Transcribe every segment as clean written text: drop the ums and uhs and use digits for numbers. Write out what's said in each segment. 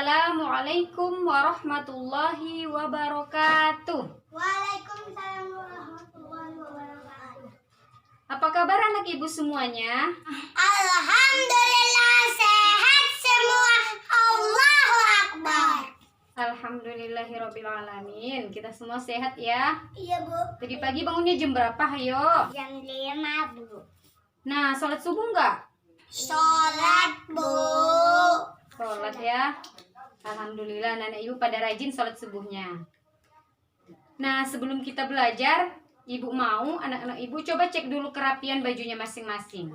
Assalamualaikum warahmatullahi wabarakatuh. Waalaikumsalam warahmatullahi wabarakatuh. Apa kabar anak ibu semuanya? Alhamdulillah sehat semua. Allahu Akbar. Alhamdulillahirobbilalamin. Kita semua sehat ya. Iya Bu. Tadi pagi bangunnya jam berapa? Ayo. Jam 5 Bu. Nah, sholat subuh enggak? Sholat Bu. Sholat ya. Alhamdulillah anak ibu pada rajin sholat subuhnya. Nah, sebelum kita belajar, ibu mau anak-anak ibu coba cek dulu kerapian bajunya masing-masing.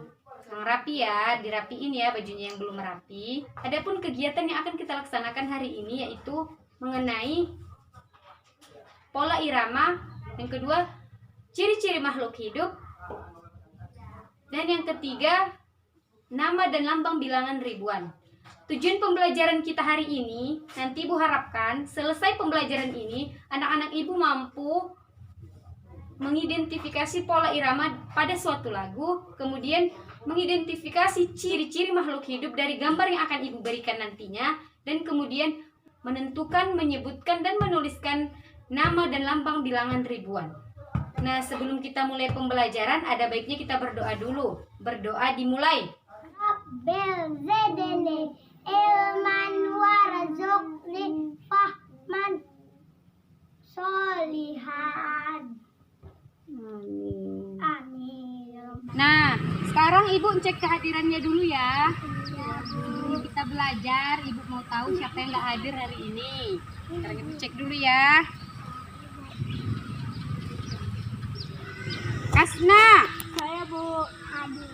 Yang rapi ya, dirapiin ya bajunya yang belum rapi. Adapun kegiatan yang akan kita laksanakan hari ini yaitu mengenai pola irama, yang kedua ciri-ciri makhluk hidup, dan yang ketiga nama dan lambang bilangan ribuan. Tujuan pembelajaran kita hari ini, nanti ibu harapkan selesai pembelajaran ini anak-anak ibu mampu mengidentifikasi pola irama pada suatu lagu, kemudian mengidentifikasi ciri-ciri makhluk hidup dari gambar yang akan ibu berikan nantinya, dan kemudian menentukan, menyebutkan, dan menuliskan nama dan lambang bilangan ribuan. Nah, sebelum kita mulai pembelajaran, ada baiknya kita berdoa dulu. Berdoa dimulai. Rabbil zidni ilman warzuqni fahman sholihan. Amin. Amin. Nah, sekarang ibu cek kehadirannya dulu ya. Sebelum kita belajar, ibu mau tahu siapa yang nggak hadir hari ini. Sekarang ibu cek dulu ya. Kasna, Saya Bu. Hadir.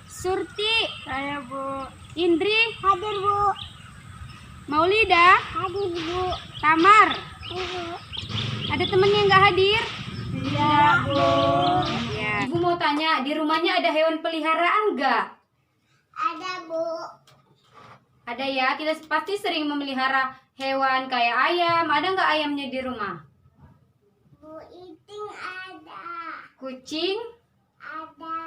Surti, Saya Bu. Indri, Hadir Bu. Maulida, Hadir Bu. Tamar. Ibu. Ada temennya yang nggak hadir? Iya Bu. Ya. Ibu mau tanya, di rumahnya ada hewan peliharaan nggak? Ada Bu. Ada ya, kita pasti sering memelihara hewan kayak ayam. Ada nggak ayamnya di rumah? Bu Iting ada. Kucing? Ada.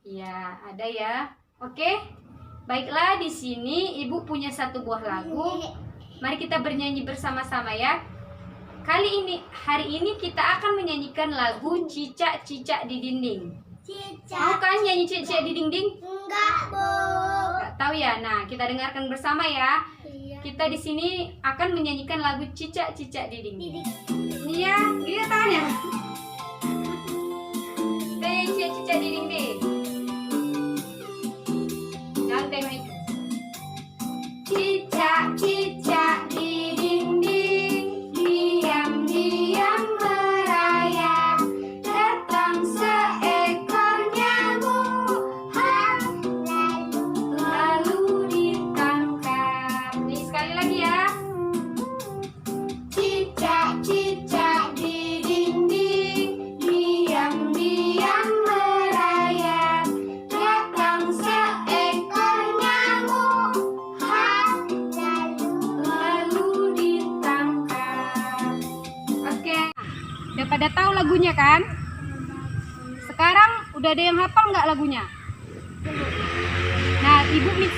Iya, ada ya. Oke. Baiklah, di sini ibu punya satu buah lagu. Mari kita bernyanyi bersama-sama ya. Hari ini kita akan menyanyikan lagu Cicak-Cicak di Dinding. Cicak. Mau kan nyanyi cicak di dinding? Enggak Bu. Nggak tahu ya. Nah, kita dengarkan bersama ya. Iya. Kita di sini akan menyanyikan lagu Cicak-Cicak di Dinding. Ini ya, dia tanya. Cicak-cicak di dinding. Jangan tema itu. Cicak-cicak di dinding, diam-diam merayap. Datang seekor nyamuk, lalu ditangkap. Nih sekali lagi ya. Cicak-cicak di dinding, diam-diam merayap. Datang seekor nyamuk, lalu ditangkap. Oke, udah pada tahu lagunya kan? Sekarang udah ada yang hafal nggak lagunya? Nah,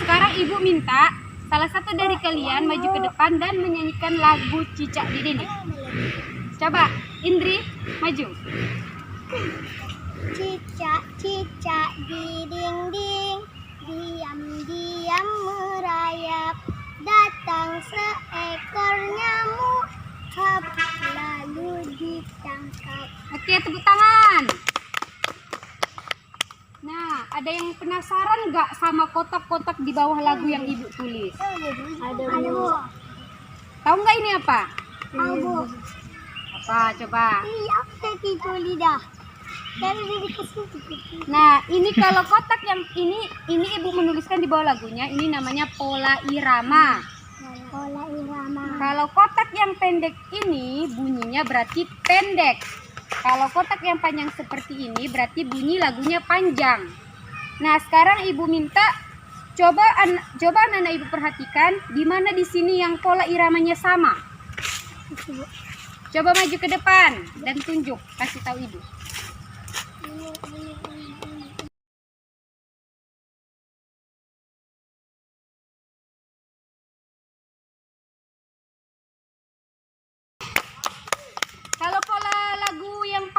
sekarang ibu minta salah satu dari kalian maju ke depan dan menyanyikan lagu Cicak di Dinding. Coba, Indri, maju. Cicak-cicak di dinding, diam-diam merayap. Datang seekor nyamuk, lalu ditangkap. Oke, tepuk tangan. Nah, ada yang penasaran nggak sama kotak-kotak di bawah lagu yang ibu tulis? Ada Bu. Tahu nggak ini apa? Tahu Bu. Apa? Coba. Ini apa itu lidah? Dari Nah, ini kalau kotak yang ini ibu menuliskan di bawah lagunya, ini namanya pola irama. pola irama. Kalau kotak yang pendek ini bunyinya berarti pendek. Kalau kotak yang panjang seperti ini berarti bunyi lagunya panjang. Nah, sekarang ibu minta coba anak-anak ibu perhatikan di mana di sini yang pola iramanya sama. Coba maju ke depan dan tunjuk, kasih tahu ibu.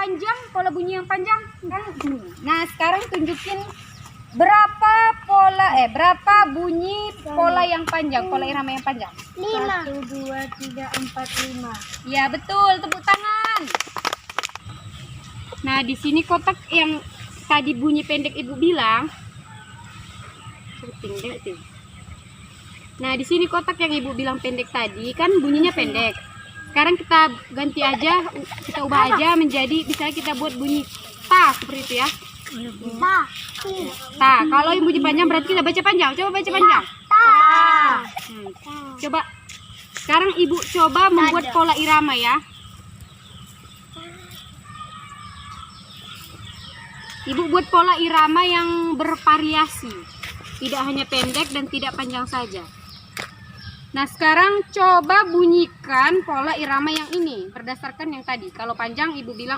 panjang, pola bunyi yang panjang kan bunyi. Nah, sekarang tunjukin berapa bunyi pola yang panjang, pola irama yang panjang. 5. 1, 2, 3, 4, 5. Ya, betul. Tepuk tangan. Nah, di sini kotak yang tadi bunyi pendek Ibu bilang. Nah, di sini kotak yang Ibu bilang pendek tadi kan bunyinya pendek. Sekarang kita ganti aja, kita ubah aja menjadi misalnya kita buat bunyi ta seperti itu ya. Ta. Ta, kalau yang bunyi panjang berarti kita baca panjang. Coba baca panjang. Ta. Coba. Sekarang Ibu coba membuat pola irama ya. Ibu buat pola irama yang bervariasi. Tidak hanya pendek dan tidak panjang saja. Nah, sekarang coba bunyikan pola irama yang ini berdasarkan yang tadi. Kalau panjang Ibu bilang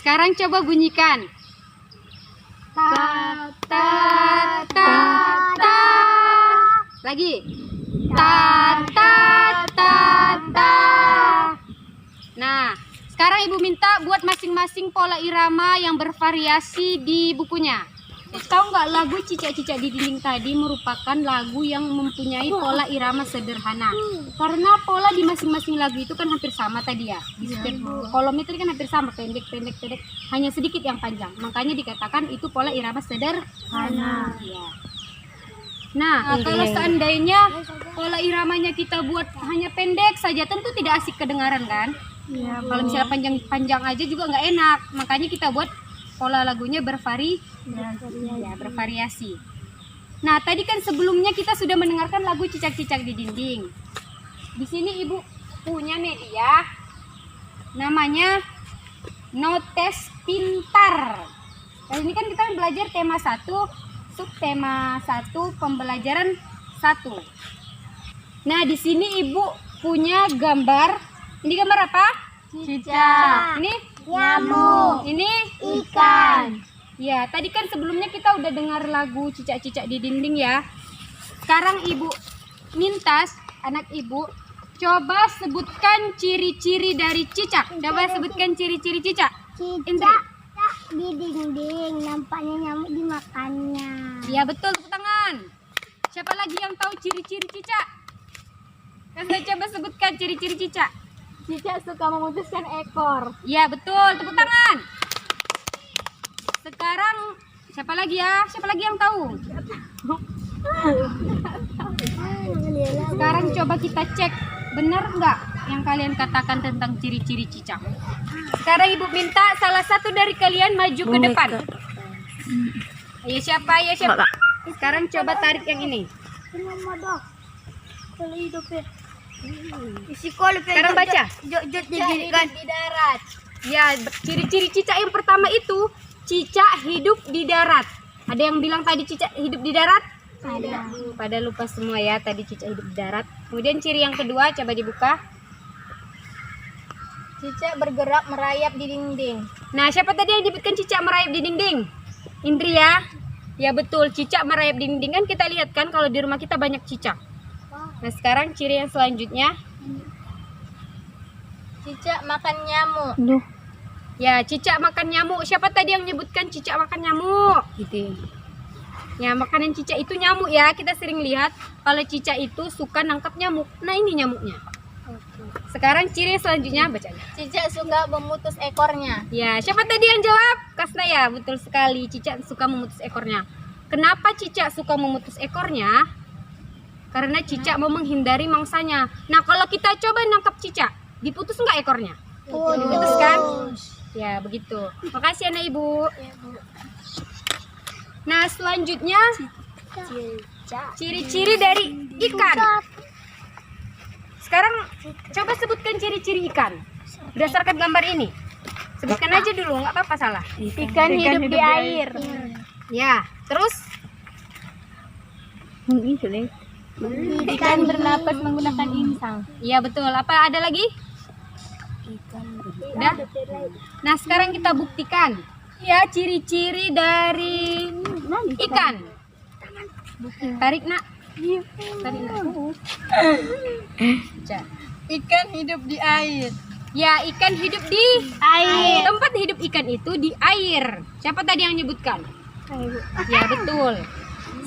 sekarang coba bunyikan. Ta ta ta ta. Lagi. Ta ta ta ta. Nah, sekarang Ibu minta buat masing-masing pola irama yang bervariasi di bukunya. Tahu nggak lagu Cicak-Cicak di Dinding tadi merupakan lagu yang mempunyai pola irama sederhana. Karena pola di masing-masing lagu itu kan hampir sama tadi ya. Di setiap kolom itu kan hampir sama, pendek, hanya sedikit yang panjang. Makanya dikatakan itu pola irama sederhana. Ya. Nah, kalau seandainya pola iramanya kita buat hanya pendek saja, tentu tidak asik kedengaran kan? Ya, Kalau misalnya panjang-panjang aja juga nggak enak. Makanya kita buat pola lagunya bervariasi. Nah, tadi kan sebelumnya kita sudah mendengarkan lagu Cicak-Cicak di Dinding. Di sini Ibu punya media namanya Notes Pintar. Kali ini kan kita belajar tema 1, subtema 1, pembelajaran 1. Nah, di sini Ibu punya gambar. Ini gambar apa? Cicak. Ini Nyamuk. ini Ikan. ya, tadi kan sebelumnya kita udah dengar lagu Cicak-Cicak di Dinding ya. Sekarang Ibu minta anak Ibu coba sebutkan ciri-ciri dari cicak. Coba sebutkan ciri-ciri cicak. Cicak di dinding, nampaknya nyamuk dimakannya. Ya, betul, tepuk tangan. Siapa lagi yang tahu ciri-ciri cicak? Coba sebutkan ciri-ciri cicak. Cicak suka memutuskan ekor. Ya, betul, tepuk tangan. Sekarang siapa lagi ya? Siapa lagi yang tahu? Sekarang coba kita cek benar nggak yang kalian katakan tentang ciri-ciri cicak. Sekarang Ibu minta salah satu dari kalian maju ke depan. Ayo siapa? Sekarang coba tarik yang ini. Sekarang baca. Jod di darat. Ya, ciri-ciri cicak yang pertama itu cicak hidup di darat. Ada yang bilang tadi cicak hidup di darat? Ada. Pada lupa semua ya tadi cicak hidup di darat. Kemudian ciri yang kedua coba dibuka. Cicak bergerak merayap di dinding. Nah, siapa tadi yang disebutkan cicak merayap di dinding? Indri ya? Ya, betul, cicak merayap di dinding. Kan kita lihat kan kalau di rumah kita banyak cicak. Nah, sekarang ciri yang selanjutnya. Cicak makan nyamuk. Ya, cicak makan nyamuk. Siapa tadi yang menyebutkan cicak makan nyamuk? Gitu. Ya, makanan cicak itu nyamuk ya. Kita sering lihat kalau cicak itu suka nangkap nyamuk. Nah, ini nyamuknya. Sekarang ciri selanjutnya baca. Cicak suka memutus ekornya. Ya, siapa tadi yang jawab? Kasna ya, betul sekali. Cicak suka memutus ekornya. Kenapa cicak suka memutus ekornya? Karena cicak mau menghindari mangsanya. Nah, kalau kita coba nangkap cicak, diputus nggak ekornya? Diputus kan? Ya, begitu. Makasih anak Ibu. Nah, selanjutnya ciri-ciri dari ikan. Sekarang coba sebutkan ciri-ciri ikan berdasarkan gambar ini. Sebutkan aja dulu, nggak apa-apa salah. Ikan hidup di air. Ya, terus Ikan bernapas menggunakan insang. iya betul. Apa ada lagi? Udah? Nah, sekarang kita buktikan ya ciri-ciri dari ikan. Tarik nak. Tarik nak. Ikan hidup di air. Ya, ikan hidup di Air. tempat hidup ikan itu di air. Siapa tadi yang nyebutkan? Ya, betul.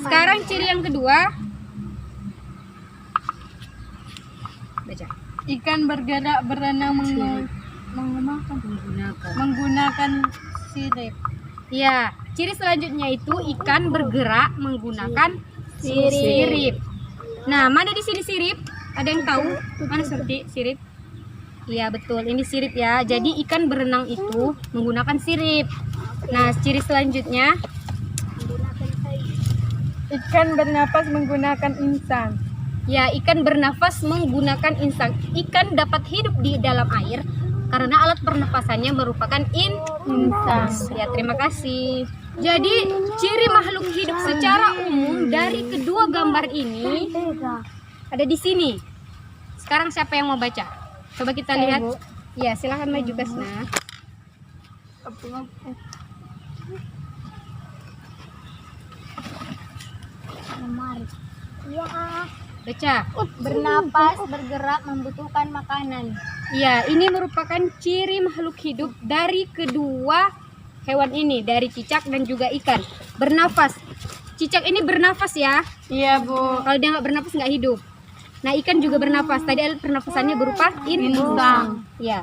Sekarang ciri yang kedua. Baca. Ikan bergerak berenang menggunakan sirip. Ya, ciri selanjutnya itu ikan bergerak menggunakan sirip. Nah, mana di sini sirip? Ada yang tahu? Mana seperti sirip? Iya, betul. Ini sirip ya. Jadi ikan berenang itu menggunakan sirip. Nah, ciri selanjutnya Ikan bernapas menggunakan insang. ya, ikan bernafas menggunakan insang. Ikan dapat hidup di dalam air karena alat pernapasannya merupakan insang. Ya, terima kasih. Jadi, ciri makhluk hidup secara umum dari kedua gambar ini ada di sini. Sekarang siapa yang mau baca? Coba kita lihat. Ya, silahkan maju Kasna. Ya. Baca. Bernapas, bergerak, membutuhkan makanan. Ya, ini merupakan ciri makhluk hidup dari kedua hewan ini, dari cicak dan juga ikan. Bernafas. Cicak ini bernafas ya. Iya, Bu. Kalau dia nggak bernafas nggak hidup. Nah, ikan juga bernafas. Tadi alat pernafasannya berupa insang. Ya.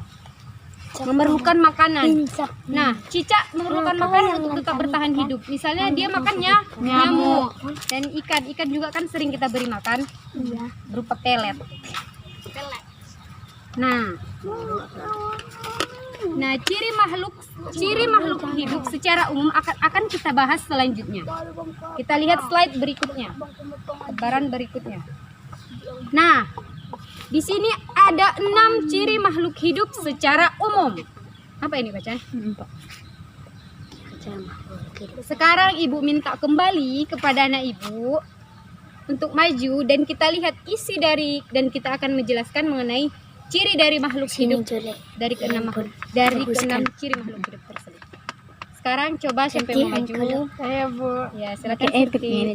Memerlukan makanan. Nah, cicak memerlukan makanan untuk tetap bertahan hidup. Misalnya dia makannya nyamuk. Dan ikan juga kan sering kita beri makan berupa pelet. Nah, ciri makhluk hidup secara umum akan kita bahas selanjutnya. Kita lihat slide berikutnya. Lembaran berikutnya. Nah, di sini ada 6 ciri makhluk hidup secara umum. Apa ini bacaan? Sekarang Ibu minta kembali kepada anak Ibu untuk maju dan kita lihat isi dan kita akan menjelaskan mengenai ciri dari makhluk hidup dari keenam ciri makhluk hidup tersebut. Sekarang coba siapa yang mau maju? Saya, Bu. Ya, silakan Siti.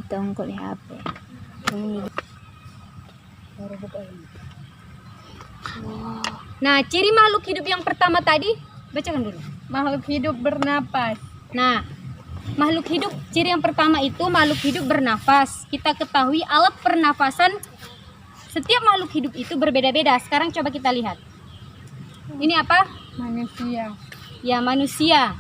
Nah, ciri makhluk hidup yang pertama tadi, bacakan dulu. Makhluk hidup bernapas. Nah, makhluk hidup, ciri yang pertama itu makhluk hidup bernafas. Kita ketahui alat pernafasan setiap makhluk hidup itu berbeda-beda. Sekarang coba kita lihat. Ini apa? Manusia. Ya, manusia.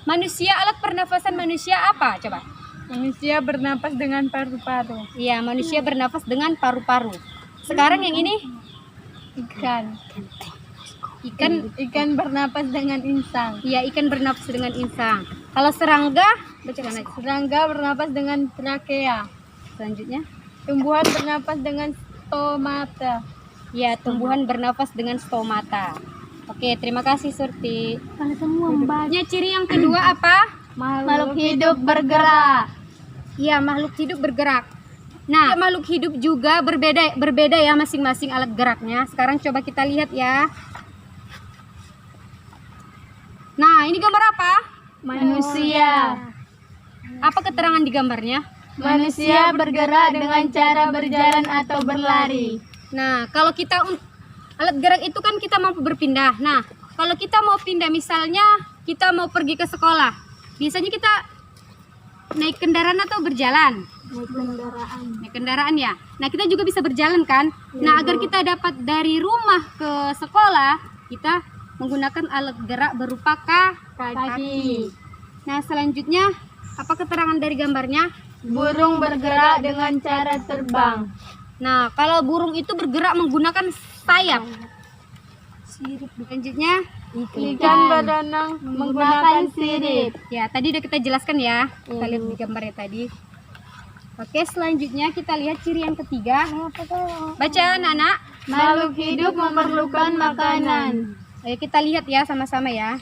Manusia, alat pernafasan manusia apa? Coba. Manusia bernapas dengan paru-paru. Ya, manusia bernafas dengan paru-paru. Sekarang yang ini Ikan. ikan. Bernapas dengan insang. Ya, ikan bernafas dengan insang. Kalau serangga, bacakan aja. Serangga bernapas dengan trakea. Selanjutnya, Tumbuhan bernapas dengan stomata. ya, tumbuhan bernafas dengan stomata. Oke, terima kasih Surti. Nah, ciri yang kedua apa? Makhluk hidup bergerak. Ya, makhluk hidup bergerak. Nah, makhluk hidup juga berbeda ya masing-masing alat geraknya. Sekarang coba kita lihat ya. Nah, ini gambar apa? Manusia. Apa keterangan di gambarnya? Manusia bergerak dengan cara berjalan atau berlari. Nah, kalau kita alat gerak itu kan kita mampu berpindah. Nah, kalau kita mau pindah misalnya kita mau pergi ke sekolah, biasanya kita naik kendaraan atau berjalan? Naik kendaraan ya. Nah, kita juga bisa berjalan kan? Nah, agar kita dapat dari rumah ke sekolah, kita menggunakan alat gerak berupa kaki. Nah, selanjutnya apa keterangan dari gambarnya? Burung bergerak dengan cara terbang. Nah, kalau burung itu bergerak menggunakan sayap. Selanjutnya, Ikan berenang menggunakan sirip. ya, tadi udah kita jelaskan ya. Kita lihat di gambarnya tadi. Oke, selanjutnya kita lihat ciri yang ketiga. Baca anak-anak. Makhluk hidup memerlukan makanan. Ayo kita lihat ya sama-sama ya.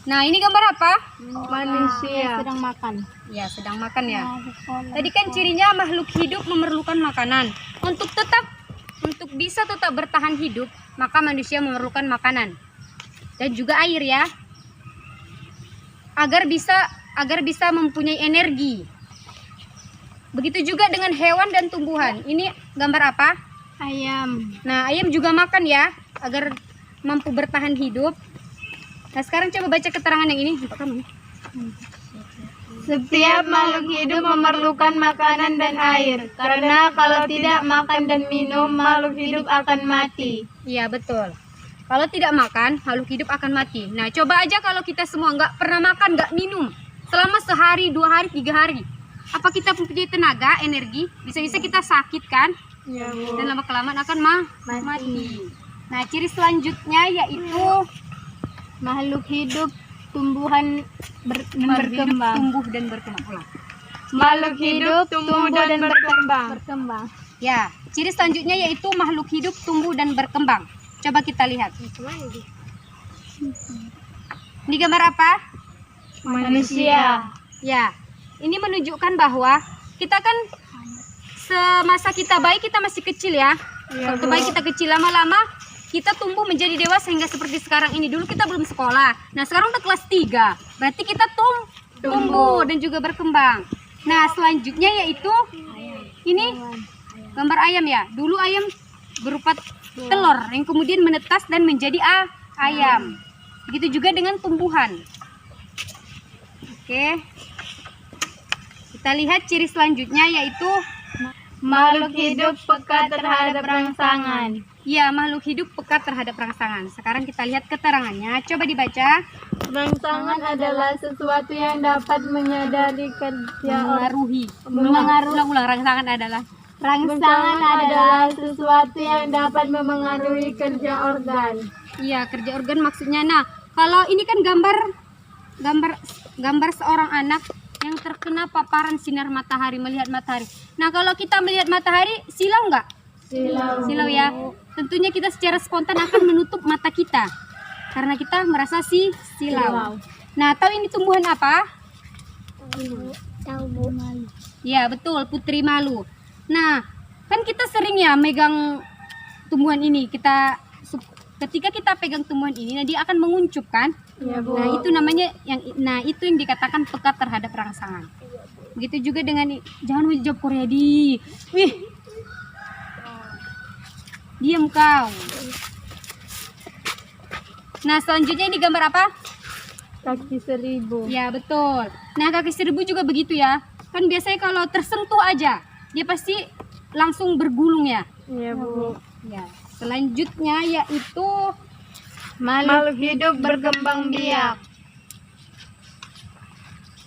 Nah, ini gambar apa? Manusia sedang makan. Ya, sedang makan ya. Tadi kan cirinya makhluk hidup memerlukan makanan. Untuk bisa tetap bertahan hidup, maka manusia memerlukan makanan dan juga air ya. Agar bisa mempunyai energi. Begitu juga dengan hewan dan tumbuhan. Ini gambar apa? Ayam. Nah, ayam juga makan ya, agar mampu bertahan hidup. Nah, sekarang coba baca keterangan yang ini. Untuk kamu. Setiap makhluk hidup memerlukan makanan dan air, karena kalau tidak makan dan minum, makhluk hidup akan mati. Iya, betul. Kalau tidak makan, makhluk hidup akan mati. Nah, coba aja kalau kita semua nggak pernah makan, nggak minum, selama sehari, 2 hari, 3 hari. Apa kita mempunyai tenaga, energi? Bisa-bisa kita sakit kan? Ya, Dan lama-kelamaan akan mati. Nah, ciri selanjutnya yaitu makhluk hidup tumbuhan dan makhluk hidup berkembang. tumbuh dan berkembang. Ulang. Makhluk hidup tumbuh dan berkembang. Ya, ciri selanjutnya yaitu makhluk hidup tumbuh dan berkembang. Coba kita lihat. Ini gambar apa? Manusia. Ya, ini menunjukkan bahwa kita kan semasa kita bayi kita masih kecil ya. Ya, Waktu bayi kita kecil, lama-lama kita tumbuh menjadi dewasa hingga seperti sekarang ini. Dulu kita belum sekolah. Nah, sekarang udah kelas 3. Berarti kita tumbuh dan juga berkembang. Nah, selanjutnya yaitu ini gambar ayam ya. Dulu ayam berupa telur yang kemudian menetas dan menjadi ayam. Begitu juga dengan tumbuhan. Oke. Kita lihat ciri selanjutnya yaitu Makhluk hidup peka terhadap rangsangan. ya, makhluk hidup peka terhadap rangsangan. Sekarang kita lihat keterangannya. Coba dibaca. Rangsangan adalah sesuatu yang dapat menyadari kerja Mengaruhi. Mengaruhi. Ulang-ulang, rangsangan adalah. Rangsangan adalah sesuatu yang dapat memengaruhi kerja organ. Iya, kerja organ maksudnya. Nah, kalau ini kan gambar seorang anak yang terkena paparan sinar matahari, melihat matahari. Nah, kalau kita melihat matahari, silau nggak? Silau ya. Tentunya kita secara spontan akan menutup mata kita karena kita merasa silau. Nah, tahu ini tumbuhan apa? Tahu Bu. Ya, betul, putri malu. Nah, kan kita sering ya megang tumbuhan ini. Ketika kita pegang tumbuhan ini, nah dia akan menguncup kan? Ya, Bu. Nah, itu namanya itu yang dikatakan peka terhadap rangsangan. Begitu juga dengan jangan menjawab Korea di. Wih. Diam kau. Nah, selanjutnya ini gambar apa? Kaki 1000. Ya, betul. Nah, kaki 1000 juga begitu ya. Kan biasanya kalau tersentuh aja, dia pasti langsung bergulung ya. Ya, Bu. Ya. Selanjutnya yaitu Makhluk hidup berkembang biak.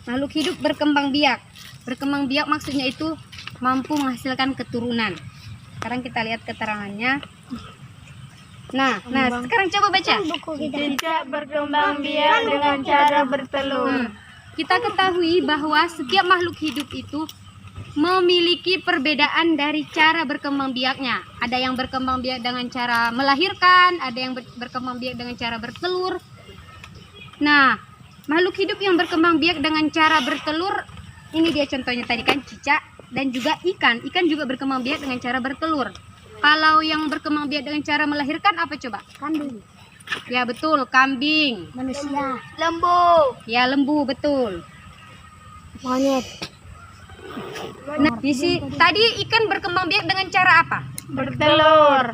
makhluk hidup berkembang biak. Berkembang biak maksudnya itu mampu menghasilkan keturunan. Sekarang kita lihat keterangannya. Nah, sekarang coba baca. Cicak berkembang biak dengan cara bertelur. Kita ketahui bahwa setiap makhluk hidup itu memiliki perbedaan dari cara berkembang biaknya. Ada yang berkembang biak dengan cara melahirkan, ada yang berkembang biak dengan cara bertelur. Nah, makhluk hidup yang berkembang biak dengan cara bertelur, ini dia contohnya tadi kan cicak dan juga ikan. Ikan juga berkembang biak dengan cara bertelur. Kalau yang berkembang biak dengan cara melahirkan apa coba? Kambing. Ya betul, kambing. Manusia. Lembu. Ya lembu, betul. Monyet. Nah, tadi ikan berkembang biak dengan cara apa? Bertelur.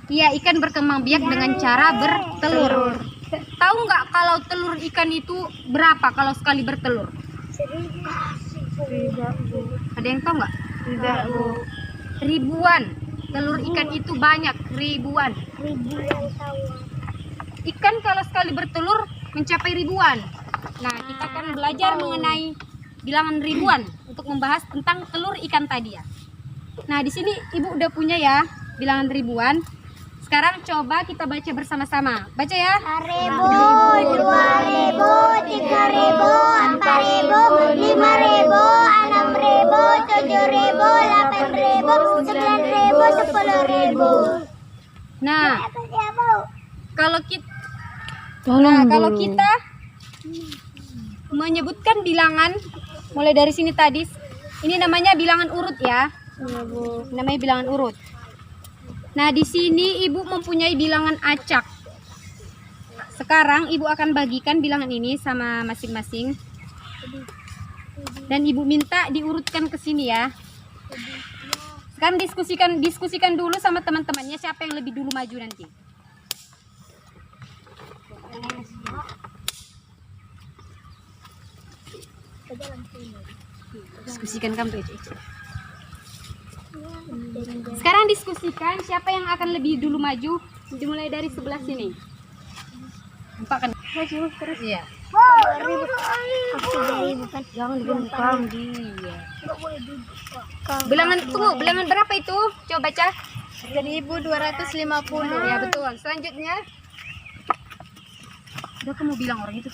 Iya, ikan berkembang biak dengan cara bertelur. Tahu nggak kalau telur ikan itu berapa kalau sekali bertelur? Tidak, Bu. Ada yang tahu nggak? Tidak, Bu. Ribuan. Telur ikan itu banyak, ribuan. Ribuan tahun. Ikan kalau sekali bertelur mencapai ribuan. Nah, kita akan belajar mengenai bilangan ribuan untuk membahas tentang telur ikan tadi ya. Nah, di sini Ibu udah punya ya bilangan ribuan. Sekarang coba kita baca bersama-sama. Baca ya. 1.000, 2.000, 3.000, 4.000, 5.000, 6.000, 7.000, 8.000, 9.000, 10.000. Nah, kalau kita menyebutkan bilangan mulai dari sini tadi, ini namanya bilangan urut ya. Namanya bilangan urut. Nah, di sini Ibu mempunyai bilangan acak. Sekarang Ibu akan bagikan bilangan ini sama masing-masing. Dan Ibu minta diurutkan ke sini ya. Sekarang diskusikan dulu sama teman-temannya siapa yang lebih dulu maju nanti. Diskusikan kamu tuh. Sekarang diskusikan siapa yang akan lebih dulu maju. Dimulai dari sebelah sini. Nampak kan? Maju terus. Iya. Jangan dibungkam dia. Bilangan berapa itu? Coba baca. 1250. Ya betul. Selanjutnya. Udah kamu bilang orang itu.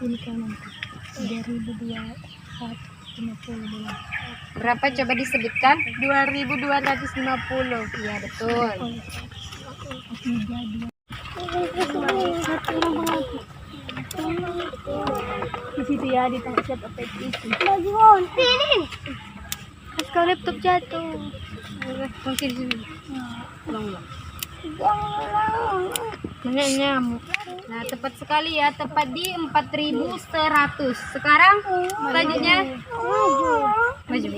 Ini kan nanti 3250. Berapa coba disebutkan? 2250. Iya betul. Di situ ya, di tengah siap apa itu. Lagi ngonti nih. Kalau laptop jatuh. Mungkin sini. Ulang. Banyak nyamuk. Nah, tepat sekali ya, tepat di 4100. Sekarang selanjutnya maju.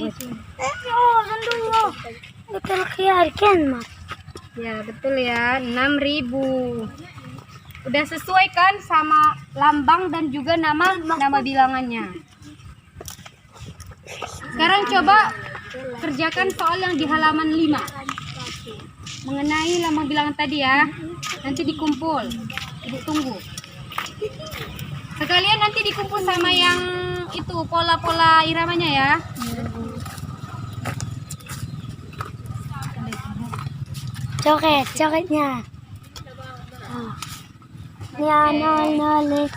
Betul kan, Mas? Ya, betul ya, 6000. Udah sesuai kan sama lambang dan juga nama bilangannya. Sekarang coba kerjakan soal yang di halaman 5. Mengenai lambang bilangan tadi ya. Nanti dikumpul. Ibu tunggu. Sekalian nanti dikumpul sama yang itu pola-pola iramanya ya. Coretnya. Ya, nol.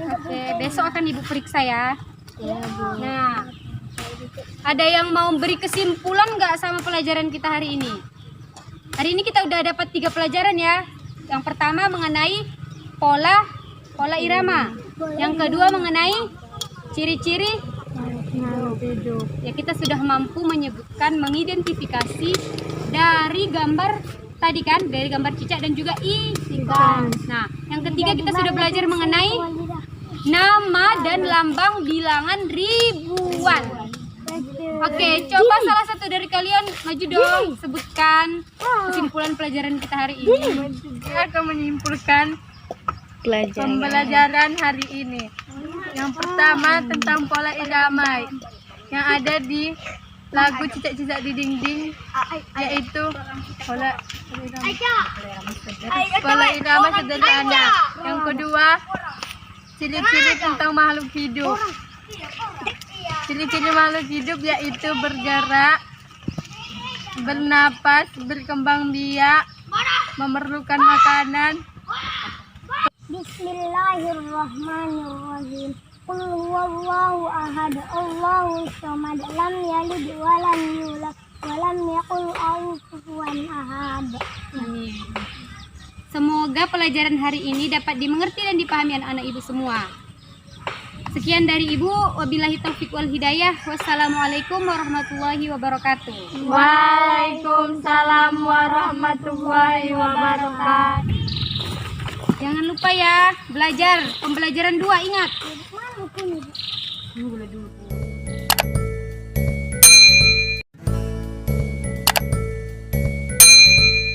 Oke, besok akan Ibu periksa ya. Nah, ada yang mau beri kesimpulan nggak sama pelajaran kita hari ini? Hari ini kita udah dapat 3 pelajaran ya. Yang pertama mengenai pola irama. Yang kedua mengenai ciri-ciri. Ya, kita sudah mampu menyebutkan, mengidentifikasi dari gambar tadi kan, dari gambar cicak dan juga ikan. Nah, yang ketiga kita sudah belajar mengenai nama dan lambang bilangan ribuan. Oke, coba salah satu dari kalian maju dong, sebutkan kesimpulan pelajaran kita hari ini. Saya akan menyimpulkan pembelajaran hari ini. Yang pertama tentang pola irama yang ada di lagu Cicak-Cicak di Dinding, yaitu pola irama sederhana. Yang kedua, ciri-ciri tentang makhluk hidup. Ciri-ciri makhluk hidup yaitu bergerak, bernapas, berkembang biak, memerlukan makanan. Bismillahirrahmanirrahim. Qul huwallahu ahad, Allahus samad, lam yalid wa lam yulad wa lam yakul lahu kufuwan ahad. Amin. Semoga pelajaran hari ini dapat dimengerti dan dipahami anak-anak Ibu semua. Sekian dari Ibu, wabillahi taufiq wal hidayah. Wassalamualaikum warahmatullahi wabarakatuh. Waalaikumsalam warahmatullahi wabarakatuh. Jangan lupa ya, belajar. Pembelajaran 2, ingat. Mana punya? Tunggu dulu.